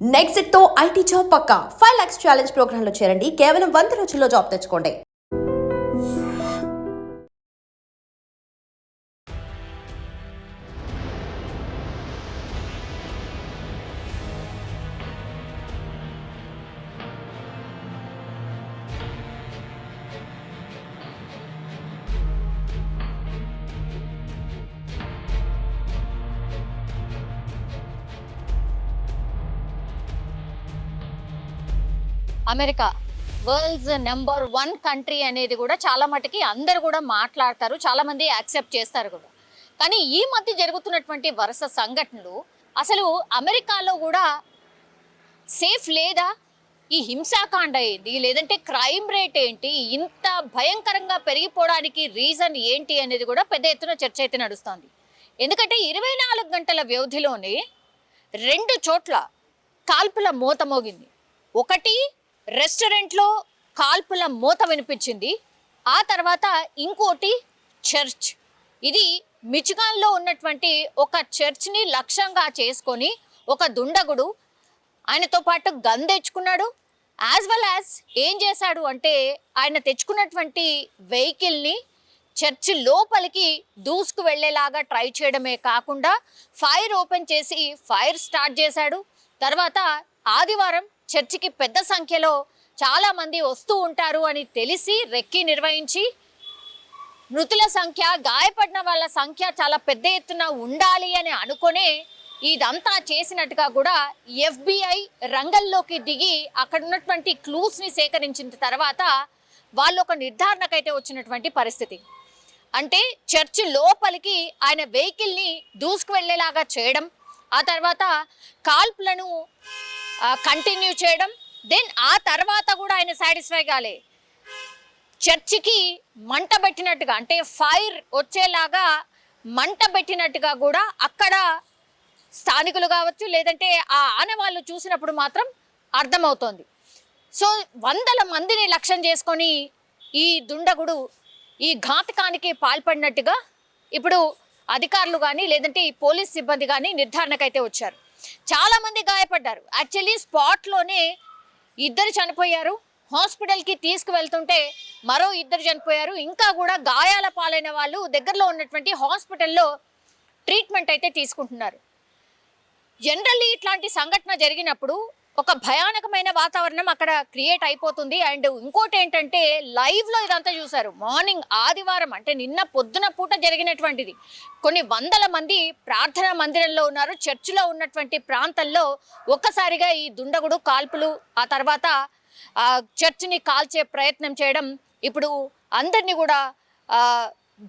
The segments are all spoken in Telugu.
నెక్స్ట్ తో ఐటీ జాబ్ పక్కా 5 lakhs ఛాలెంజ్ ప్రోగ్రామ్ లో చేరండి. కేవలం 100 రోజుల్లో జాబ్ తెచ్చుకోండి. అమెరికా వరల్డ్స్ నెంబర్ 1 కంట్రీ అనేది కూడా చాలా మటుకి అందరు కూడా మాట్లాడతారు, చాలా మంది యాక్సెప్ట్ చేస్తారు కూడా. కానీ ఈ మధ్య జరుగుతున్నటువంటి వరుస సంఘటనలు అసలు అమెరికాలో కూడా సేఫ్ లేదా? ఈ హింసాకాండ ఏంటి, లేదంటే క్రైమ్ రేట్ ఏంటి, ఇంత భయంకరంగా పెరిగిపోవడానికి రీజన్ ఏంటి అనేది కూడా పెద్ద ఎత్తున చర్చ అయితే నడుస్తుంది. ఎందుకంటే 24 గంటల వ్యవధిలోనే 2 చోట్ల కాల్పుల మోత మోగింది. ఒకటి రెస్టారెంట్లో కాల్పుల మోత వినిపించింది, ఆ తర్వాత ఇంకోటి చర్చ్. ఇది మిచిగాన్లో ఉన్నటువంటి ఒక చర్చ్ని లక్ష్యంగా చేసుకొని ఒక దుండగుడు ఆయనతో పాటు గన్ తెచ్చుకున్నాడు. యాజ్ వెల్ యాజ్ ఏం చేశాడు అంటే ఆయన తెచ్చుకున్నటువంటి వెహికల్ని చర్చి లోపలికి దూసుకు వెళ్ళేలాగా ట్రై చేయడమే కాకుండా ఫైర్ ఓపెన్ చేసి ఫైర్ స్టార్ట్ చేశాడు. తర్వాత ఆదివారం చర్చికి పెద్ద సంఖ్యలో చాలామంది వస్తూ ఉంటారు అని తెలిసి రెక్కి నిర్వహించి మృతుల సంఖ్య, గాయపడిన వాళ్ళ సంఖ్య చాలా పెద్ద ఎత్తున ఉండాలి అని అనుకునే ఇదంతా చేసినట్టుగా కూడా FBI రంగంలోకి దిగి అక్కడ ఉన్నటువంటి క్లూస్ని సేకరించిన తర్వాత వాళ్ళు ఒక నిర్ధారణకైతే వచ్చినటువంటి పరిస్థితి. అంటే చర్చి లోపలికి ఆయన వెహికల్ని దూసుకు వెళ్ళేలాగా చేయడం, ఆ తర్వాత కాల్పులను కంటిన్యూ చేయడం, దెన్ ఆ తర్వాత కూడా ఆయన సాటిస్ఫై కాలే, చర్చికి మంట పెట్టినట్టుగా అంటే ఫైర్ వచ్చేలాగా మంట పెట్టినట్టుగా కూడా అక్కడ స్థానికులు కావచ్చు లేదంటే ఆ ఆనవాళ్ళు చూసినప్పుడు మాత్రం అర్థమవుతోంది. సో 100 మందిని లక్ష్యం చేసుకొని ఈ దుండగుడు ఈ ఘాతకానికి పాల్పడినట్టుగా ఇప్పుడు అధికారులు కానీ లేదంటే ఈ పోలీస్ సిబ్బంది కానీ నిర్ధారణకైతే వచ్చారు. చాలామంది గాయపడ్డారు. యాక్చువల్లీ స్పాట్లోనే 2 చనిపోయారు. హాస్పిటల్కి తీసుకువెళ్తుంటే మరో 2 చనిపోయారు. ఇంకా కూడా గాయాల పాలైన వాళ్ళు దగ్గరలో ఉన్నటువంటి హాస్పిటల్లో ట్రీట్మెంట్ అయితే తీసుకుంటున్నారు. జనరల్లీ ఇట్లాంటి సంఘటన జరిగినప్పుడు ఒక భయానకమైన వాతావరణం అక్కడ క్రియేట్ అయిపోతుంది. అండ్ ఇంకోటి ఏంటంటే లైవ్లో ఇదంతా చూశారు. మార్నింగ్ ఆదివారం అంటే నిన్న పొద్దున పూట జరిగినటువంటిది. కొన్ని 100 మంది ప్రార్థనా మందిరంలో ఉన్నారు. చర్చిలో ఉన్నటువంటి ప్రాంతంలో ఒక్కసారిగా ఈ దుండగుడు కాల్పులు, ఆ తర్వాత చర్చిని కాల్చే ప్రయత్నం చేయడం ఇప్పుడు అందరినీ కూడా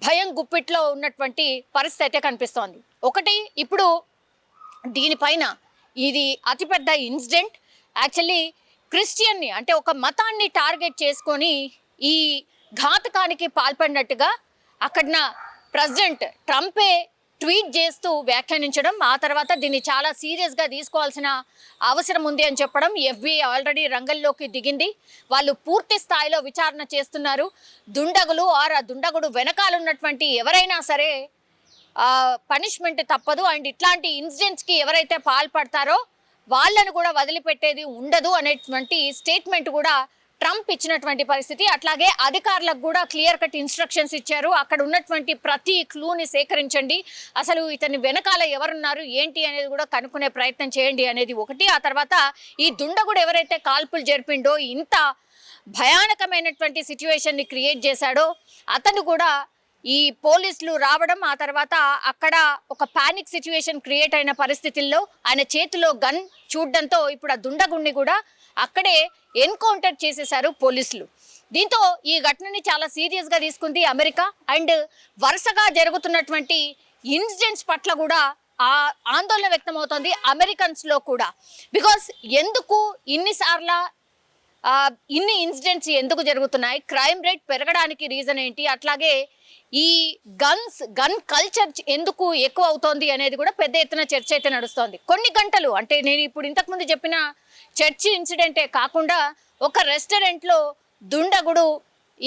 భయం గుప్పిట్లో ఉన్నటువంటి పరిస్థితి అయితే కనిపిస్తోంది. ఒకటి ఇప్పుడు దీనిపైన ఇది అతిపెద్ద ఇన్సిడెంట్. యాక్చువల్లీ క్రిస్టియన్ని అంటే ఒక మతాన్ని టార్గెట్ చేసుకొని ఈ ఘాతకానికి పాల్పడినట్టుగా అక్కడ ప్రెసిడెంట్ ట్రంపే ట్వీట్ చేస్తూ వ్యాఖ్యానించడం, ఆ తర్వాత దీన్ని చాలా సీరియస్గా తీసుకోవాల్సిన అవసరం ఉంది అని చెప్పడం. FBI ఆల్రెడీ రంగంలోకి దిగింది. వాళ్ళు పూర్తి స్థాయిలో విచారణ చేస్తున్నారు. దుండగులు ఆ దుండగుడు వెనకాలన్నటువంటి ఎవరైనా సరే పనిష్మెంట్ తప్పదు. అండ్ ఇట్లాంటి ఇన్సిడెంట్స్కి ఎవరైతే పాల్పడతారో వాళ్ళను కూడా వదిలిపెట్టేది ఉండదు అనేటువంటి స్టేట్మెంట్ కూడా ట్రంప్ ఇచ్చినటువంటి పరిస్థితి. అట్లాగే అధికారులకు కూడా క్లియర్ కట్ ఇన్స్ట్రక్షన్స్ ఇచ్చారు. అక్కడ ఉన్నటువంటి ప్రతి క్లూని సేకరించండి, అసలు ఇతని వెనకాల ఎవరున్నారు ఏంటి అనేది కూడా కనుక్కునే ప్రయత్నం చేయండి అనేది ఒకటి. ఆ తర్వాత ఈ దుండగుడు ఎవరైతే కాల్పులు జరిపిండో, ఇంత భయానకమైనటువంటి సిచ్యువేషన్ని క్రియేట్ చేశాడో, అతను కూడా ఈ పోలీసులు రావడం, ఆ తర్వాత అక్కడ ఒక పానిక్ సిచ్యువేషన్ క్రియేట్ అయిన పరిస్థితుల్లో ఆయన చేతిలో గన్ చూడడంతో ఇప్పుడు ఆ దుండగుడిని కూడా అక్కడే ఎన్కౌంటర్ చేసేశారు పోలీసులు. దీంతో ఈ ఘటనని చాలా సీరియస్గా తీసుకుంది అమెరికా. అండ్ వరుసగా జరుగుతున్నటువంటి ఇన్సిడెంట్స్ పట్ల కూడా ఆందోళన వ్యక్తమవుతోంది అమెరికన్స్లో కూడా. బికాస్ ఎందుకు ఇన్ని ఇన్సిడెంట్స్ ఎందుకు జరుగుతున్నాయి, క్రైమ్ రేట్ పెరగడానికి రీజన్ ఏంటి, అట్లాగే ఈ గన్ కల్చర్ ఎందుకు ఎక్కువ అవుతోంది అనేది కూడా పెద్ద ఎత్తున చర్చ అయితే నడుస్తోంది. కొన్ని గంటలు అంటే నేను ఇప్పుడు ఇంతకుముందు చెప్పిన చర్చి ఇన్సిడెంటే కాకుండా ఒక రెస్టారెంట్లో దుండగుడు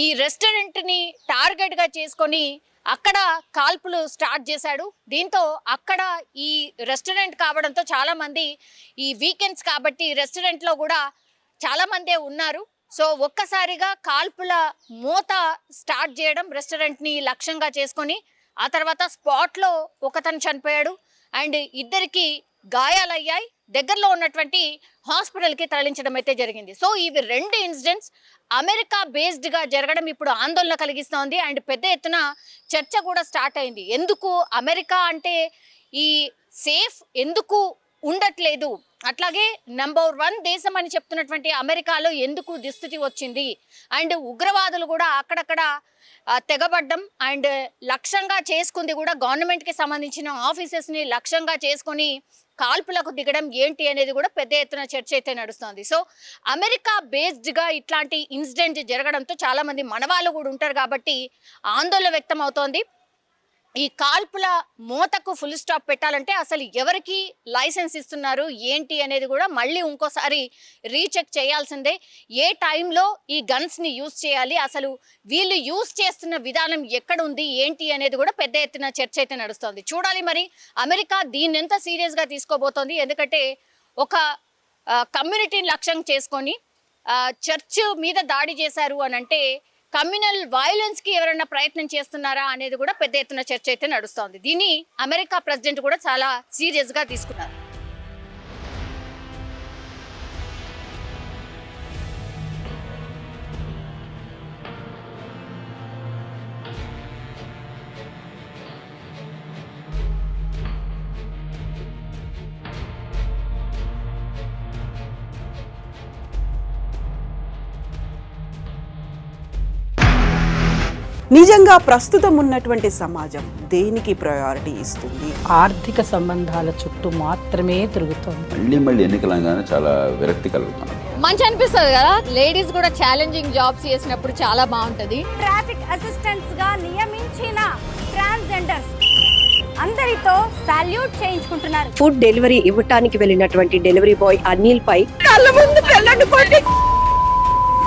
ఈ రెస్టారెంట్ని టార్గెట్గా చేసుకొని అక్కడ కాల్పులు స్టార్ట్ చేశాడు. దీంతో అక్కడ ఈ రెస్టారెంట్ కావడంతో చాలా మంది ఈ వీకెండ్స్ కాబట్టి రెస్టారెంట్లో కూడా చాలా మందే ఉన్నారు. సో ఒక్కసారిగా కాల్పుల మూత స్టార్ట్ చేయడం, రెస్టారెంట్ని లక్ష్యంగా చేసుకొని ఆ తర్వాత స్పాట్లో ఒకతను చనిపోయాడు అండ్ ఇద్దరికి గాయాలయ్యాయి. దగ్గరలో ఉన్నటువంటి హాస్పిటల్కి తరలించడం అయితే జరిగింది. సో ఇవి 2 ఇన్సిడెంట్స్ అమెరికా బేస్డ్గా జరగడం ఇప్పుడు ఆందోళన కలిగిస్తోంది అండ్ పెద్ద ఎత్తున చర్చ కూడా స్టార్ట్ అయింది. ఎందుకు అమెరికా అంటే ఈ సేఫ్ ఎందుకు ఉండట్లేదు, అట్లాగే నెంబర్ 1 దేశం అని చెప్తున్నటువంటి అమెరికాలో ఎందుకు దుస్థితి వచ్చింది అండ్ ఉగ్రవాదులు కూడా అక్కడక్కడ తెగబడ్డం అండ్ లక్ష్యంగా చేసుకుంది కూడా గవర్నమెంట్కి సంబంధించిన ఆఫీసెస్ని లక్ష్యంగా చేసుకొని కాల్పులకు దిగడం ఏంటి అనేది కూడా పెద్ద ఎత్తున చర్చ అయితే నడుస్తుంది. సో అమెరికా బేస్డ్గా ఇట్లాంటి ఇన్సిడెంట్ జరగడంతో చాలామంది మనవాళ్ళు కూడా ఉంటారు కాబట్టి ఆందోళన వ్యక్తం అవుతోంది. ఈ కాల్పుల మూతకు ఫుల్ స్టాప్ పెట్టాలంటే అసలు ఎవరికి లైసెన్స్ ఇస్తున్నారు ఏంటి అనేది కూడా మళ్ళీ ఇంకోసారి రీచెక్ చేయాల్సిందే. ఏ టైంలో ఈ గన్స్ని యూజ్ చేయాలి, అసలు వీళ్ళు యూజ్ చేస్తున్న విధానం ఎక్కడ ఉంది ఏంటి అనేది కూడా పెద్ద ఎత్తున చర్చ అయితే నడుస్తుంది. చూడాలి మరి అమెరికా దీన్ని ఎంత సీరియస్గా తీసుకోబోతోంది. ఎందుకంటే ఒక కమ్యూనిటీని లక్ష్యం చేసుకొని చర్చ్ మీద దాడి చేశారు అని అంటే కమ్యూనల్ వైలెన్స్కి ఎవరైనా ప్రయత్నం చేస్తున్నారా అనేది కూడా పెద్ద ఎత్తున చర్చ అయితే నడుస్తోంది. దీన్ని అమెరికా ప్రెసిడెంట్ కూడా చాలా సీరియస్గా తీసుకున్నారు. నిజంగా ప్రస్తుతం ఉన్నటువంటి సమాజం దేనికి ప్రయారిటీ ఇస్తుంది? ఆర్థిక సంబంధాల చుట్టూ మాత్రమే తిరుగుతోంది. మళ్ళీ ఎన్నికలంగానే చాలా విరక్తి కలుగుతాను. మంచి అనిపిస్తుంది కదా, లేడీస్ కూడా ఛాలెంజింగ్ జాబ్స్ చేసినప్పుడు చాలా బాగుంటది. ట్రాఫిక్ అసిస్టెంట్స్ గా నియమించిన ట్రాన్స్జెండర్స్ అందరితో సాల్యూట్ చేయించుకుంటున్నారు. ఫుడ్ డెలివరీ ఇవ్వటానికి వెళ్ళినటువంటి డెలివరీ బాయ్ అనిల్ పై కళ్ళ ముందు